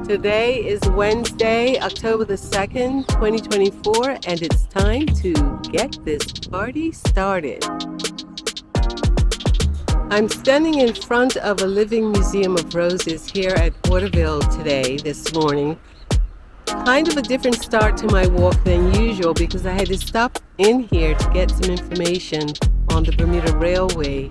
Today is Wednesday, October the 2nd, 2024, and it's time to get this party started. I'm standing in front of a living museum of roses here at Waterville today, this morning. Kind of a different start to my walk than usual because I had to stop in here to get some information on the Bermuda Railway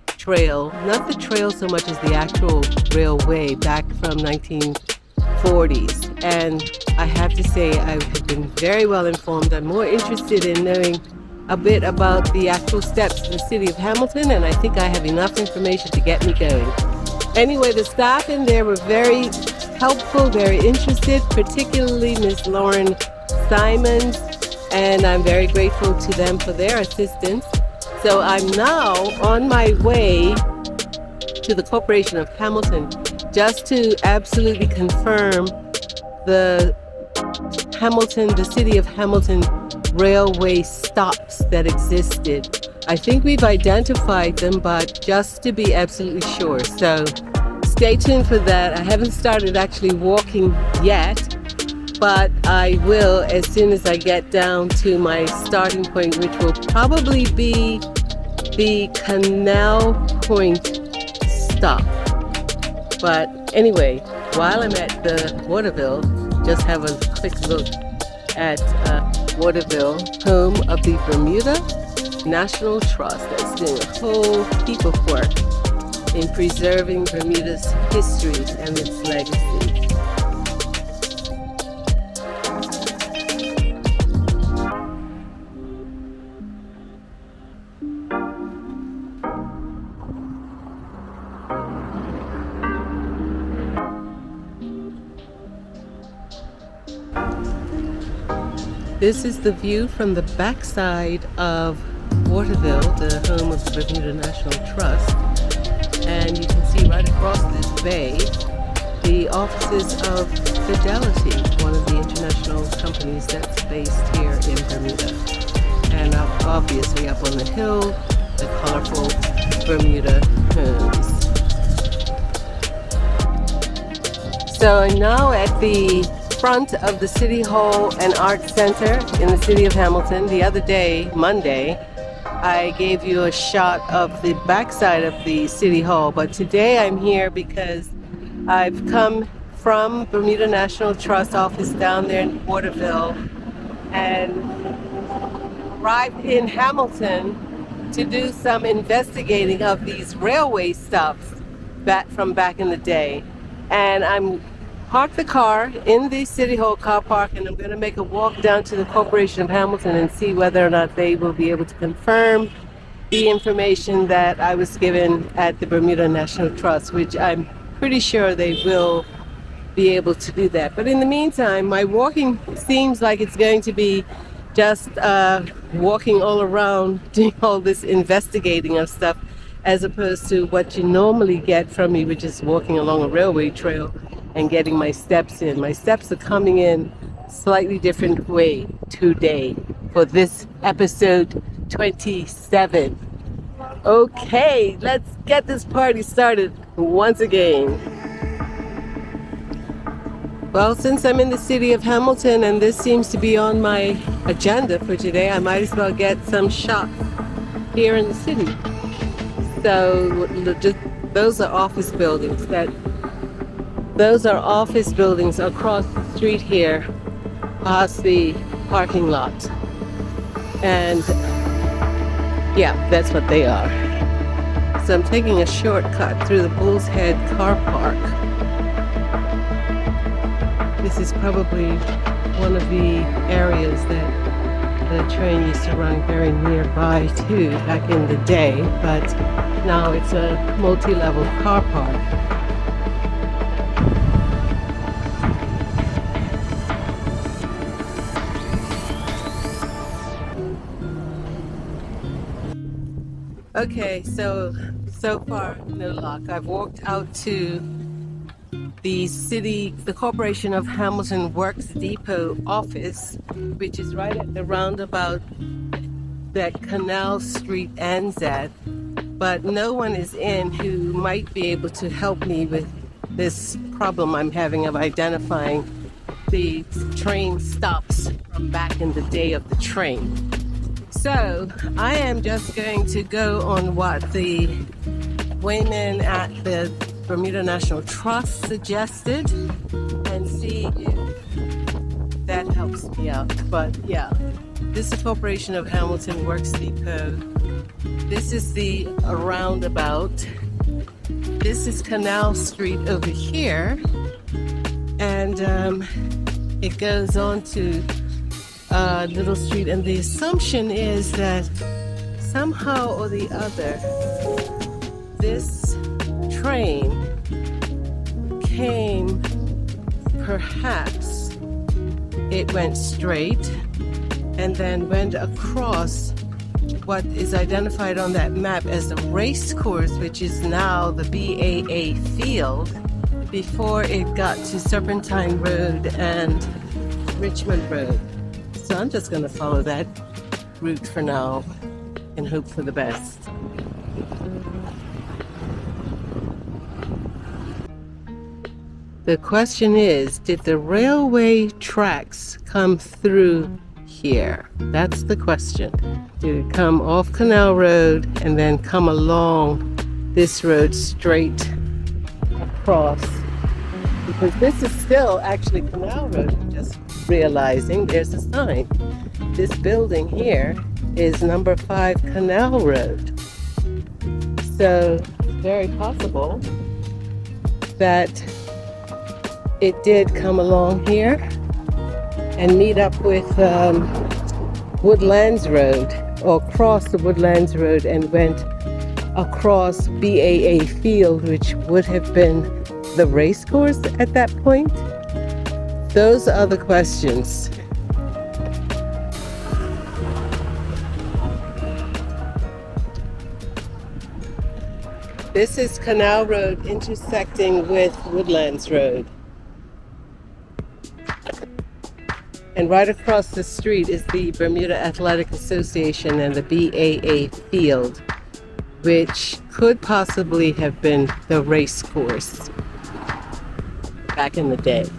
trail. Not the trail so much as the actual railway back from 1940s. And I have to say I have been very well informed. I'm more interested in knowing a bit about the actual steps of the city of Hamilton, and I think I have enough information to get me going. Anyway, the staff in there were very helpful, very interested, particularly Ms. Lauren Simons, and I'm very grateful to them for their assistance. So I'm now on my way to the Corporation of Hamilton just to absolutely confirm the city of Hamilton railway stops that existed. I think we've identified them, but just to be absolutely sure. So stay tuned for that. I haven't started actually walking yet, but I will as soon as I get down to my starting point, which will probably be the Canal Point stop. But anyway, while I'm at the Waterville, just have a quick look at Waterville, home of the Bermuda National Trust, that's doing a whole heap of work in preserving Bermuda's history and its legacy. This is the view from the backside of Waterville, the home of the Bermuda National Trust. And you can see right across this bay the offices of Fidelity, one of the international companies that's based here in Bermuda. And obviously up on the hill, the colorful Bermuda homes. So I'm now at the front of the City Hall and Arts Center in the city of Hamilton. The other day, Monday, I gave you a shot of the backside of the City Hall, but today I'm here because I've come from Bermuda National Trust office down there in Waterville and arrived in Hamilton to do some investigating of these railway stops from back in the day. And I'm parked the car in the City Hall car park, and I'm going to make a walk down to the Corporation of Hamilton and see whether or not they will be able to confirm the information that I was given at the Bermuda National Trust, which I'm pretty sure they will be able to do that. But in the meantime, my walking seems like it's going to be just walking all around, doing all this investigating of stuff, as opposed to what you normally get from me, which is walking along a railway trail and getting my steps in. My steps are coming in slightly different way today for this episode 27. Okay, let's get this party started once again. Well, since I'm in the city of Hamilton and this seems to be on my agenda for today, I might as well get some shots here in the city. So those are office buildings across the street here, past the parking lot. And yeah, that's what they are. So I'm taking a shortcut through the Bull's Head car park. This is probably one of the areas that the train used to run very nearby to back in the day, but now it's a multi-level car park. Okay, so far no luck. I've walked out to the Corporation of Hamilton Works Depot office, which is right at the roundabout that Canal Street ends at, but no one is in who might be able to help me with this problem I'm having of identifying the train stops from back in the day of the train. So I am just going to go on what the wayman at the Bermuda National Trust suggested and see if that helps me out. But yeah, this is Corporation of Hamilton Works Depot. This is the roundabout. This is Canal Street over here. And it goes on to Little Street. And the assumption is that somehow or the other, this train came, perhaps it went straight and then went across what is identified on that map as the race course, which is now the BAA field, before it got to Serpentine Road and Richmond Road. So I'm just going to follow that route for now and hope for the best. The question is, did the railway tracks come through here? That's the question. Did it come off Canal Road and then come along this road straight across? Because this is still actually Canal Road. I'm just realizing there's a sign. This building here is number 5 Canal Road. So it's very possible that it did come along here and meet up with Woodlands Road, or cross the Woodlands Road and went across BAA Field, which would have been the race course at that point. Those are the questions. This is Canal Road intersecting with Woodlands Road. And right across the street is the Bermuda Athletic Association and the BAA Field, which could possibly have been the race course back in the day.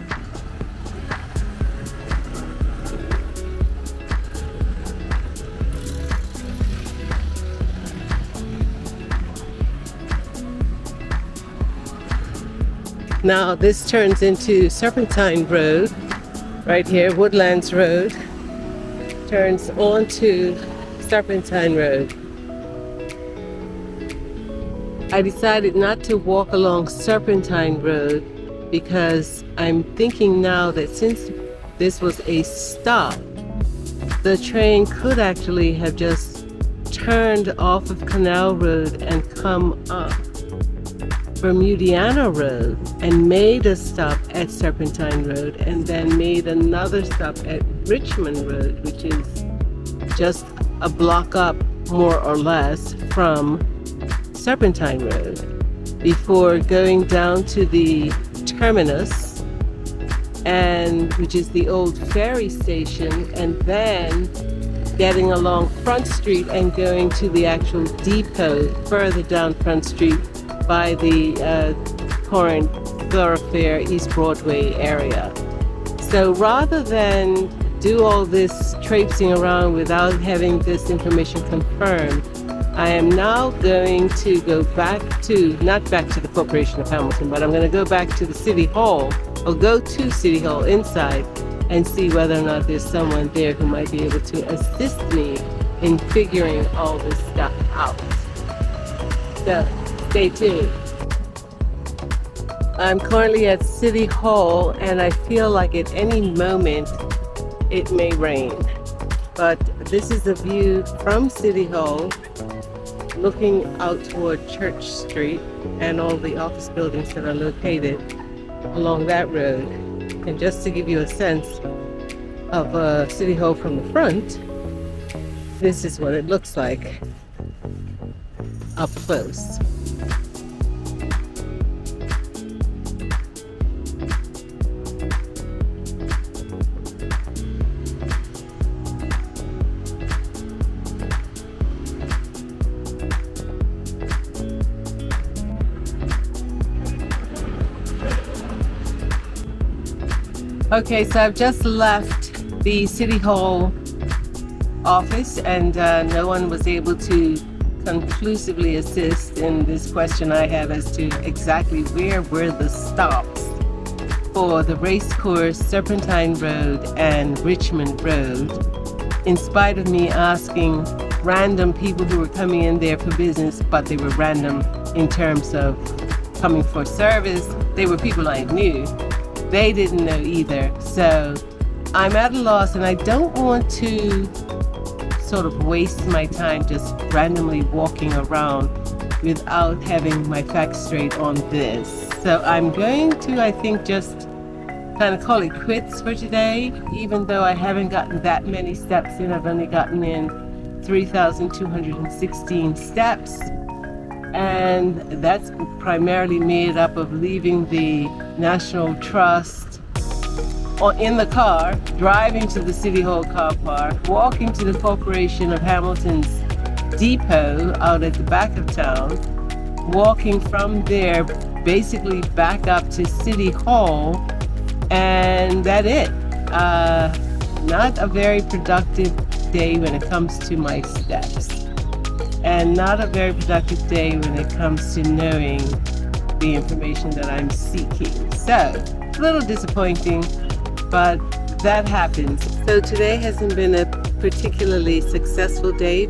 Now this turns into Serpentine Road. Right here, Woodlands Road turns onto Serpentine Road. I decided not to walk along Serpentine Road because I'm thinking now that since this was a stop, the train could actually have just turned off of Canal Road and come up Bermudiana Road and made a stop at Serpentine Road and then made another stop at Richmond Road, which is just a block up more or less from Serpentine Road, before going down to the terminus, and which is the old ferry station, and then getting along Front Street and going to the actual depot further down Front Street by the Corinth Thoroughfare East Broadway area. So rather than do all this traipsing around without having this information confirmed, I am now going to go back to, not back to the Corporation of Hamilton, but I'm going to go back to the City Hall, or go to City Hall inside and see whether or not there's someone there who might be able to assist me in figuring all this stuff out. So stay tuned. I'm currently at City Hall and I feel like at any moment it may rain. But this is a view from City Hall looking out toward Church Street and all the office buildings that are located along that road. And just to give you a sense of City Hall from the front, this is what it looks like up close. Okay, so I've just left the City Hall office, and no one was able to conclusively assist in this question I have as to exactly where were the stops for the race course, Serpentine Road, and Richmond Road, in spite of me asking random people who were coming in there for business, but they were random in terms of coming for service. They were people I knew. They didn't know either. So I'm at a loss, and I don't want to sort of waste my time just randomly walking around without having my facts straight on this. So I'm going to, I think, just kind of call it quits for today, even though I haven't gotten that many steps in. I've only gotten in 3,216 steps, and that's primarily made up of leaving the National Trust in the car, driving to the City Hall car park, walking to the Corporation of Hamilton's depot out at the back of town, walking from there basically back up to City Hall, and that's it. Not a very productive day when it comes to my steps, and not a very productive day when it comes to knowing the information that I'm seeking. So, a little disappointing, but that happens. So today hasn't been a particularly successful day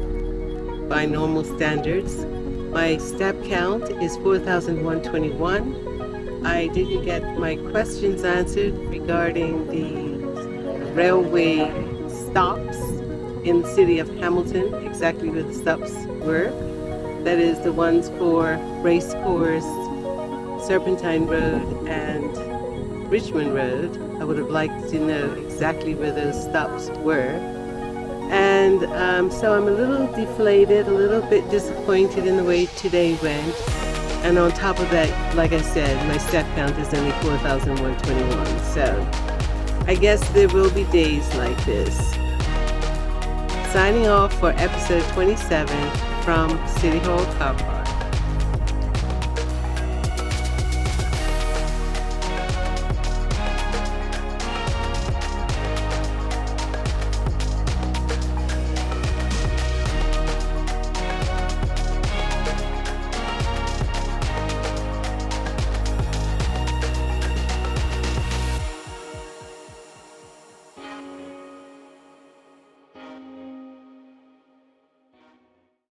by normal standards. My step count is 4,121. I didn't get my questions answered regarding the railway stops in the city of Hamilton, exactly where the stops were. That is the ones for Race Course, Serpentine Road, and Richmond Road. I would have liked to know exactly where those stops were. And so I'm a little deflated, a little bit disappointed in the way today went. And on top of that, like I said, my step count is only 4,121. So I guess there will be days like this. Signing off for episode 27 from City Hall Car Park.